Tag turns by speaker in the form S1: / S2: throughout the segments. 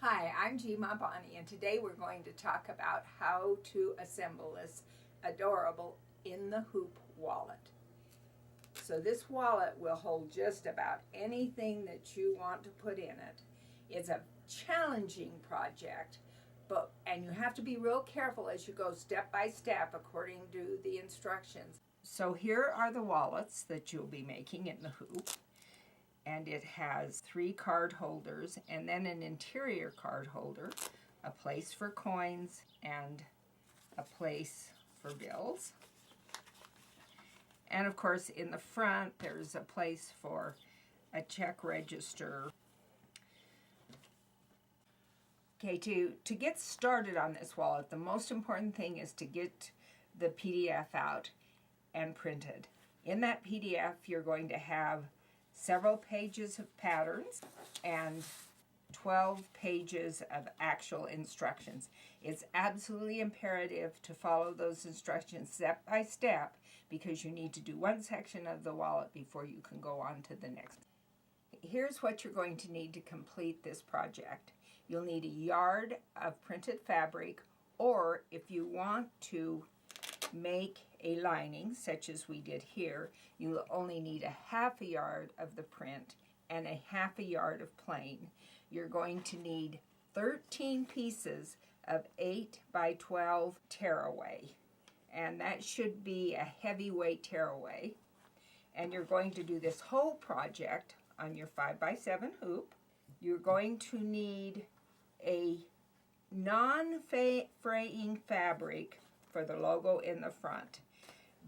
S1: Hi, I'm Gma Bonnie, and today we're going to talk about how to assemble this adorable in the hoop wallet. So this wallet will hold just about anything that you want to put in it. It's a challenging project, and you have to be real careful as you go step by step according to the instructions. So here are the wallets that you'll be making in the hoop. And it has 3 card holders and then an interior card holder, a place for coins, and a place for bills. And of course, in the front, there's a place for a check register. Okay, to get started on this wallet, the most important thing is to get the PDF out and printed. In that PDF, you're going to have several pages of patterns and 12 pages of actual instructions. It's absolutely imperative to follow those instructions step by step because you need to do one section of the wallet before you can go on to the next. Here's what you're going to need to complete this project. You'll need a yard of printed fabric, or if you want to make a lining such as we did here, you'll only need a half a yard of the print and a half a yard of plain. You're going to need 13 pieces of 8 by 12 tearaway, and that should be a heavyweight tearaway. And you're going to do this whole project on your 5 by 7 hoop. You're going to need a non-fraying fabric for the logo in the front.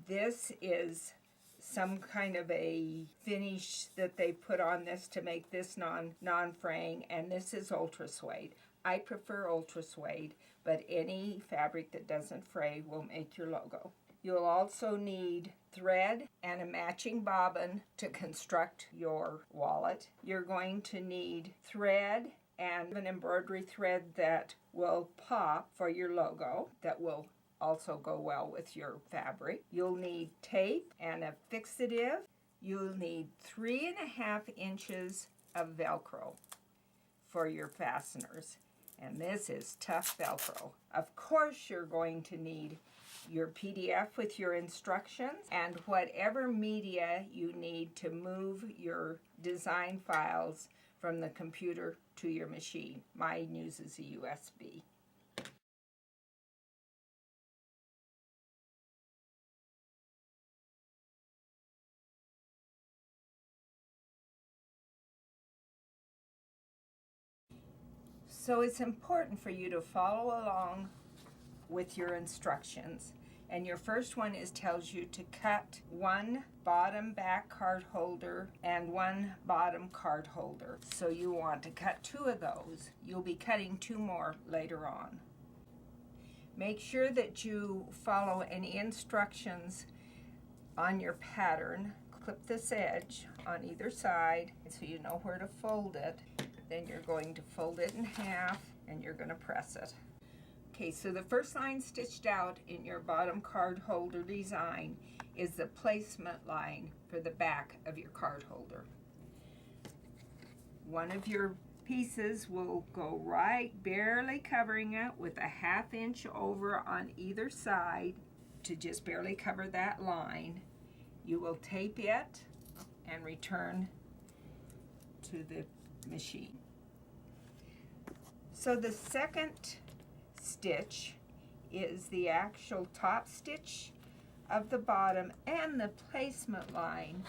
S1: This is some kind of a finish that they put on this to make this non-fraying, and this is ultra suede. I prefer ultra suede, but any fabric that doesn't fray will make your logo. You'll also need thread and a matching bobbin to construct your wallet. You're going to need thread and an embroidery thread that will pop for your logo, that will also go well with your fabric. You'll need tape and a fixative. You'll need 3.5 inches of Velcro for your fasteners. And this is tough Velcro. Of course, you're going to need your PDF with your instructions and whatever media you need to move your design files from the computer to your machine. Mine uses a USB. So it's important for you to follow along with your instructions. And your first one tells you to cut 1 bottom back card holder and 1 bottom card holder. So you want to cut 2 of those. You'll be cutting 2 more later on. Make sure that you follow any instructions on your pattern. Clip this edge on either side so you know where to fold it. Then you're going to fold it in half and you're going to press it. Okay, so the first line stitched out in your bottom card holder design is the placement line for the back of your card holder. One of your pieces will go right, barely covering it with a 1/2 inch over on either side to just barely cover that line. You will tape it and return to the machine. So the second stitch is the actual top stitch of the bottom and the placement line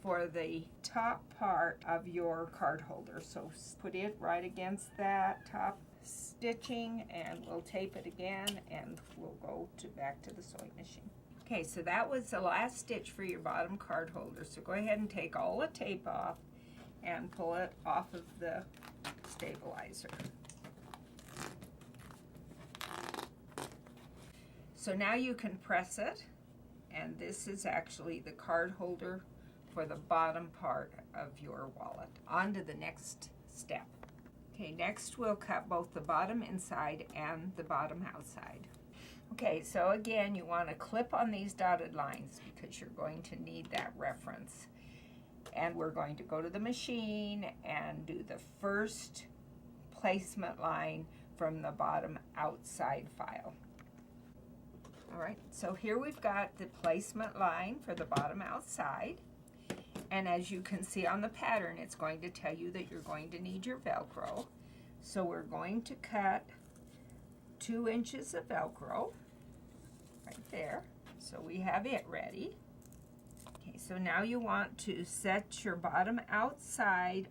S1: for the top part of your card holder. So put it right against that top stitching and we'll tape it again and we'll go back to the sewing machine. Okay, so that was the last stitch for your bottom card holder. So go ahead and take all the tape off and pull it off of the stabilizer. So now you can press it, and this is actually the card holder for the bottom part of your wallet. On to the next step. Okay, next we'll cut both the bottom inside and the bottom outside. Okay, so again, you want to clip on these dotted lines because you're going to need that reference. And we're going to go to the machine and do the first placement line from the bottom outside file. All right, so here we've got the placement line for the bottom outside. And as you can see on the pattern, it's going to tell you that you're going to need your Velcro. So we're going to cut 2 inches of Velcro right there. So we have it ready. Okay, so now you want to set your bottom outside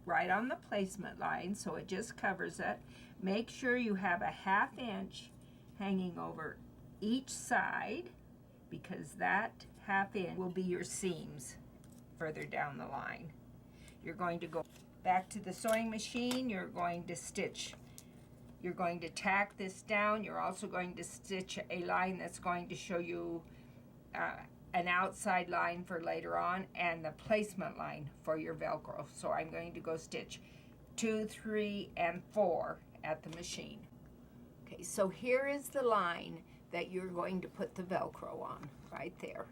S1: right on the placement line so it just covers it. Make sure you have a 1/2 inch hanging over each side, because that 1/2 inch will be your seams further down the line. You're going to go back to the sewing machine. You're going to stitch. You're going to tack this down. You're also going to stitch a line that's going to show you an outside line for later on, and the placement line for your Velcro. So I'm going to go stitch 2, 3, and 4 at the machine. Okay, so here is the line that you're going to put the Velcro on, right there.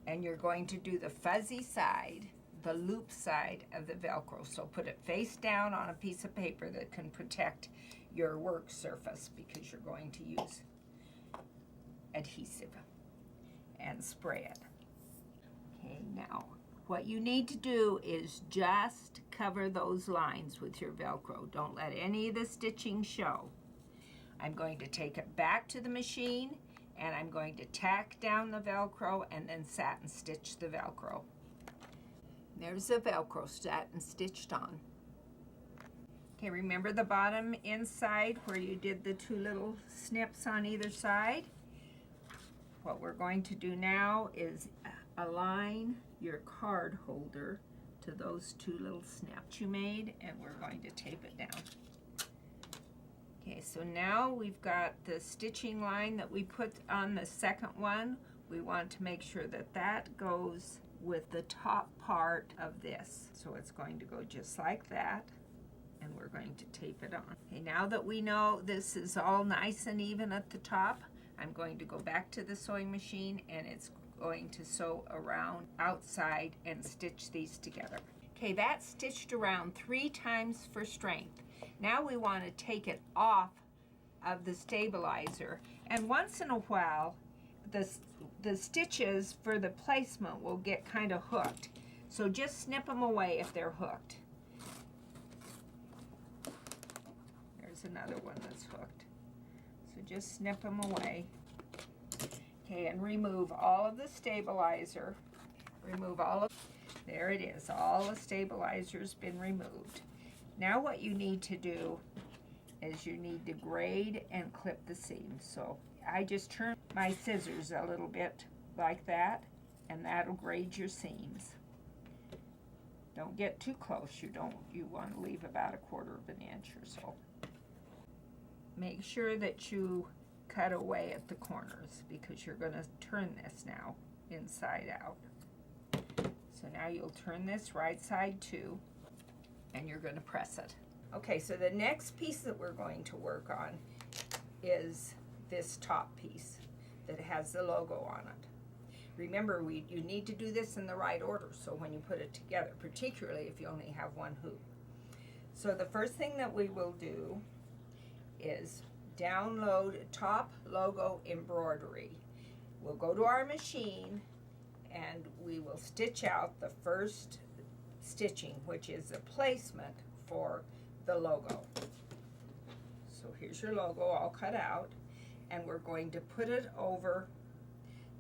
S1: And you're going to do the fuzzy side, the loop side of the Velcro. So put it face down on a piece of paper that can protect your work surface, because you're going to use adhesive, and spray it. Okay, now what you need to do is just cover those lines with your Velcro. Don't let any of the stitching show. I'm going to take it back to the machine, and I'm going to tack down the Velcro and then satin stitch the Velcro. There's the Velcro satin stitched on. Okay, remember the bottom inside where you did the 2 little snips on either side? What we're going to do now is align your card holder to those 2 little snaps you made, and we're going to tape it down. Okay, so now we've got the stitching line that we put on the second one. We want to make sure that that goes with the top part of this. So it's going to go just like that, and we're going to tape it on. Okay, now that we know this is all nice and even at the top, I'm going to go back to the sewing machine, and it's going to sew around outside and stitch these together. Okay, that's stitched around 3 times for strength. Now we want to take it off of the stabilizer, and once in a while the stitches for the placement will get kind of hooked. So just snip them away if they're hooked. There's another one that's hooked. So just snip them away. Okay, and remove all of the stabilizer. Remove all of, there it is, all the stabilizer's been removed. Now what you need to do is you need to grade and clip the seams. So I just turn my scissors a little bit like that, and that'll grade your seams. Don't get too close. You want to leave about 1/4 inch or so. Make sure that you cut away at the corners, because you're going to turn this now inside out. So now you'll turn this right side too, and you're going to press it. Okay, so the next piece that we're going to work on is this top piece that has the logo on it. Remember, you need to do this in the right order, so when you put it together, particularly if you only have 1 hoop. So the first thing that we will do is download top logo embroidery. We'll go to our machine, and we will stitch out the first stitching, which is a placement for the logo. So here's your logo all cut out, and we're going to put it over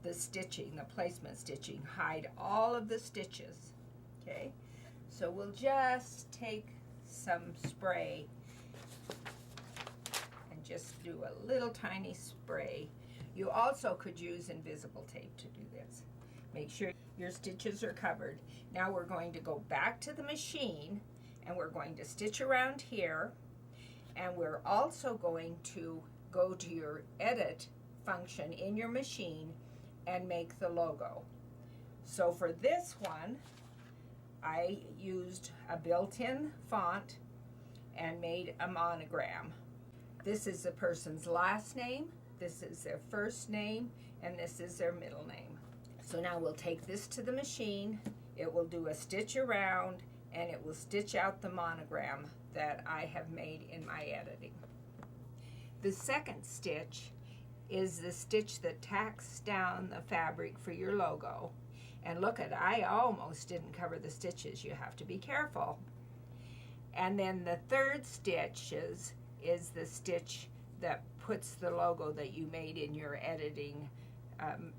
S1: the stitching, the placement stitching, hide all of the stitches. Okay, so we'll just take some spray and just do a little tiny spray. You also could use invisible tape to do this. Make sure your stitches are covered. Now we're going to go back to the machine, and we're going to stitch around here, and we're also going to go to your edit function in your machine and make the logo. So for this one, I used a built-in font and made a monogram. This is the person's last name, this is their first name, and this is their middle name. So now we'll take this to the machine. It will do a stitch around, and it will stitch out the monogram that I have made in my editing. The second stitch is the stitch that tacks down the fabric for your logo. And look at, I almost didn't cover the stitches. You have to be careful. And then the third stitch is the stitch that puts the logo that you made in your editing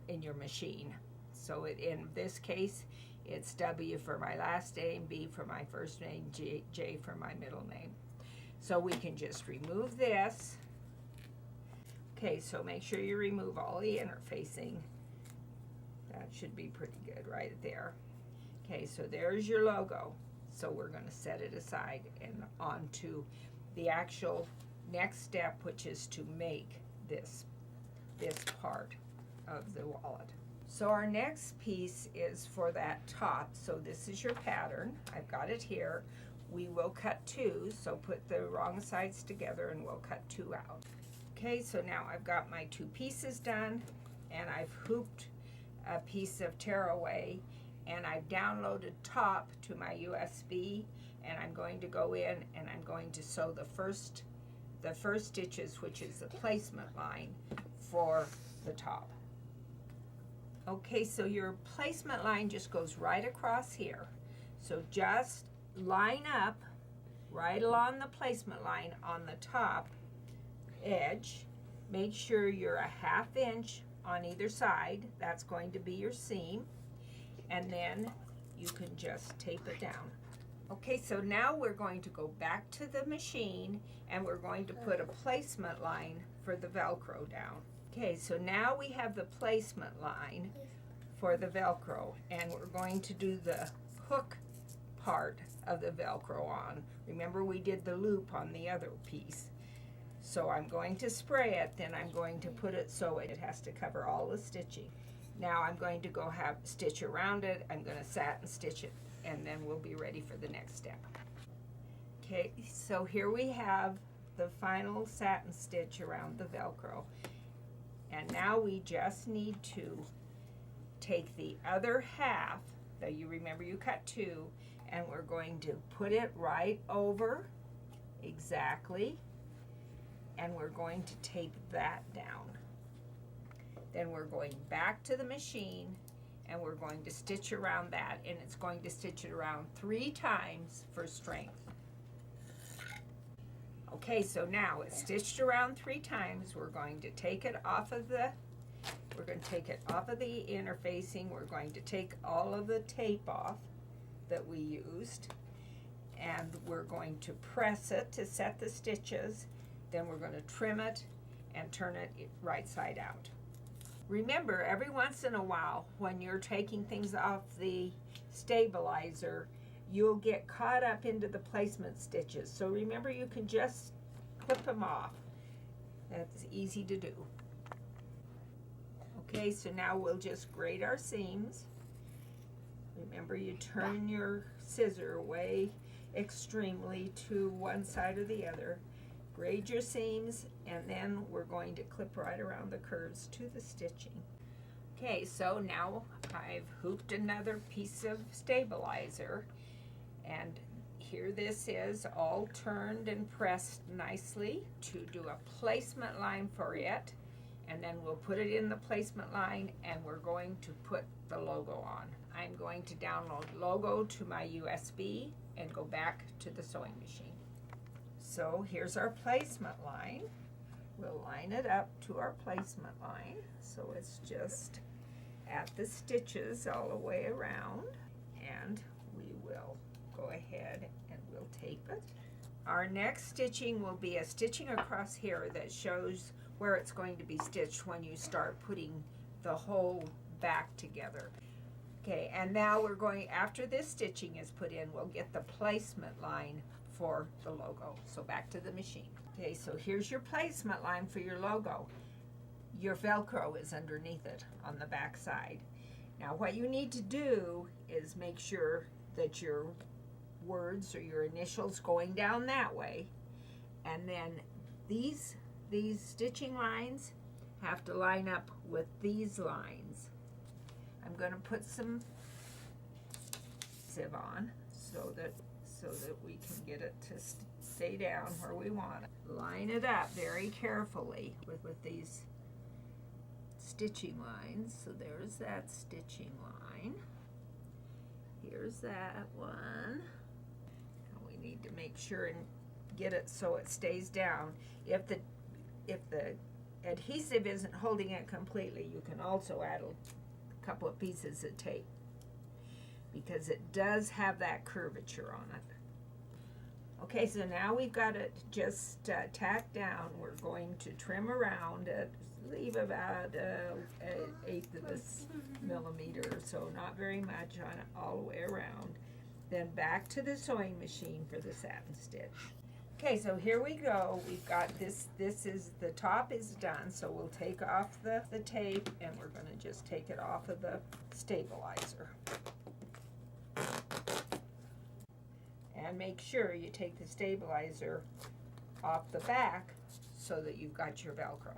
S1: in your machine. So in this case, it's W for my last name, B for my first name, J for my middle name. So we can just remove this. Okay, so make sure you remove all the interfacing. That should be pretty good right there. Okay, so there's your logo. So we're going to set it aside and on to the actual next step, which is to make this part of the wallet. So our next piece is for that top. So this is your pattern. I've got it here. We will cut two, so put the wrong sides together and we'll cut two out. Okay, so now I've got my two pieces done, and I've hooped a piece of tearaway, and I've downloaded top to my USB, and I'm going to go in and I'm going to sew the first stitches, which is the placement line for the top. Okay, so your placement line just goes right across here. So just line up right along the placement line on the top edge. Make sure you're a 1/2 inch on either side. That's going to be your seam. And then you can just tape it down. Okay, so now we're going to go back to the machine and we're going to put a placement line for the Velcro down. Okay, so now we have the placement line for the Velcro, and we're going to do the hook part of the Velcro on. Remember, we did the loop on the other piece. So I'm going to spray it, then I'm going to put it so it has to cover all the stitching. Now I'm going to go have stitch around it. I'm going to satin stitch it, and then we'll be ready for the next step. Okay, so here we have the final satin stitch around the Velcro. And now we just need to take the other half, that you remember you cut two, and we're going to put it right over exactly, and we're going to tape that down. Then we're going back to the machine and we're going to stitch around that, and it's going to stitch it around 3 times for strength. Okay, so now it's stitched around 3 times. We're going to take it off of the interfacing. We're going to take all of the tape off that we used, and we're going to press it to set the stitches. Then we're going to trim it and turn it right side out. Remember, every once in a while when you're taking things off the stabilizer, you'll get caught up into the placement stitches. So remember, you can just clip them off. That's easy to do. Okay, so now we'll just grade our seams. Remember, you turn your scissor away extremely to one side or the other. Grade your seams, and then we're going to clip right around the curves to the stitching. Okay, so now I've hooped another piece of stabilizer, and here this is all turned and pressed nicely to do a placement line for it, and then we'll put it in the placement line and we're going to put the logo on. I'm going to download logo to my USB and go back to the sewing machine. So here's our placement line. We'll line it up to our placement line. So it's just at the stitches all the way around, and we will go ahead and we'll tape it. Our next stitching will be a stitching across here that shows where it's going to be stitched when you start putting the whole back together. Okay, and now we're going, after this stitching is put in, we'll get the placement line for the logo. So back to the machine. Okay, so here's your placement line for your logo. Your Velcro is underneath it on the back side. Now what you need to do is make sure that your words or your initials going down that way, and then these stitching lines have to line up with these lines. I'm going to put some sieve on so that we can get it to stay down where we want it. Line it up very carefully with these stitching lines. So there's that stitching line. Here's that one. And we need to make sure and get it so it stays down. If the adhesive isn't holding it completely, you can also add a couple of pieces of tape, because it does have that curvature on it. Okay, so now we've got it just tacked down. We're going to trim around it, leave about an eighth of a millimeter or so, not very much on it all the way around. Then back to the sewing machine for the satin stitch. Okay, so here we go. We've got this is, the top is done, so we'll take off the tape, and we're going to just take it off of the stabilizer. And make sure you take the stabilizer off the back so that you've got your Velcro.